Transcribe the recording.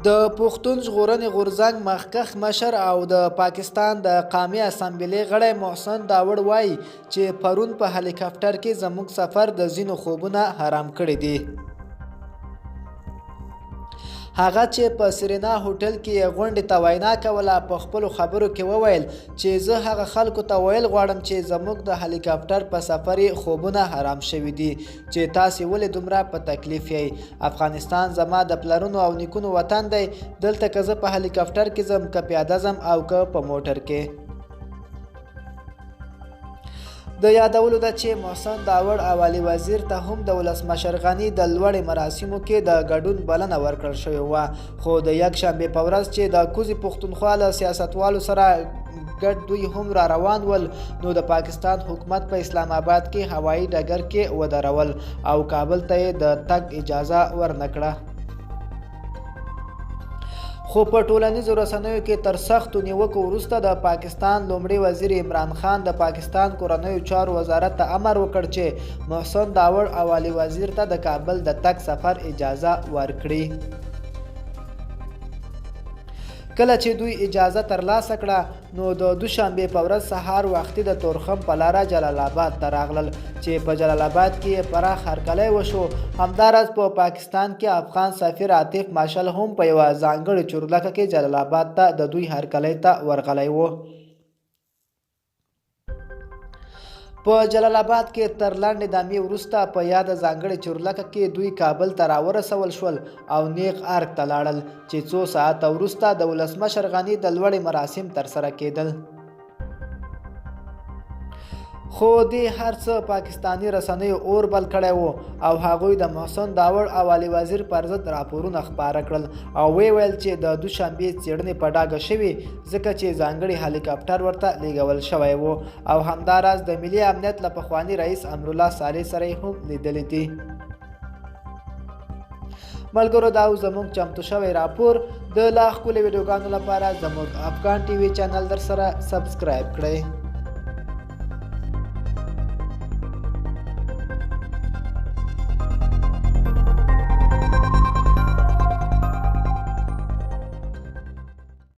د پښتون ژغورنې غورځنګ مخکښ مشر او د پاکستان د قومي اسامبلې غړی محسن داوړ وایي چې پرون په هلیکاپټر کې زموږ سفر د ځینو خوبونه حرام کړي دي. هغه چې په سرینا هوټل کې غونډې ته وینا کوله په خپلو خبرو کې وویل چې زه هغه خلکو ته ویل غواړم چې زموږ د هلیکاپټر په سفر خوبونه حرام شوي دي چې تاسې ولې دومره په تکلیف یې. افغانستان زما د پلرونو او نیکونو وطن دی. دلته که زه په هلیکاپټر کې ځم که پیاده ځم او که په موټر کې. د یادولو ده چې محسن داوړ او علي وزیر ته هم د ولسمشر غني د لوړې مراسمو کې د ګډون بلنه ورکړل شوې وه، خو د یکشنبې په ورځ چې د کوزې پښتونخوا له سیاستوالو سره ګډ دوی هم را روان ول نو د پاکستان حکومت په اسلام آباد کې هوایي ډګر کې ودرول او کابل ته یې د تګ اجازه ورنکړه. خو په ټولنیزو رسنیو کې تر سختو نیوکو وروسته د پاکستان لومړي وزیر عمران خان د پاکستان کورنیو چارو وزارت ته امر وکړ چې محسن داوړ او علي وزیر ته د کابل د تګ سفر اجازه ورکړي. کله چې دوی اجازه ترلاسه کړه نو د دوشنبې په ورځ سهار وختي د تورخم په لاره جلال آباد ته راغلل چې په جلال آباد کې پراخ هرکلی وشو. همداراز په پاکستان کې افغان سفیر عاطف ماشل هم په یوه ځانګړې چورلکه کې جلال آباد ته د دوی هرکلی ته ورغلی و. په جلال آباد کې تر لنډې دمې وروسته په یاده ځانګړې چورلکه کې دوی کابل ته راورسول شول او نیغ ارګ ته لاړل چې څو ساعته وروسته د ولسمشر غني د لوړې مراسم ترسره کېدل. خو دې هر څه پاکستاني رسنیو اور بل کړی و او هغوی د محسن داوړ او علي وزیر پر ضد راپورونه خپاره کړل او ویل چې د دوشنبې څېړنې په ډاګه شوي ځکه چې ځانګړي هلیکاپټر ورته لیږل شوی و او همداراز د ملي امنیت له پخواني رئیس امرالله صالح سره هم لیدلی دي. ملګرو دا زموږ چمتو شوی راپور. د لا ښکلې ویډیوګانو لپاره زموږ افغان ټي وي چینل در سره سبسکرایب کړئ.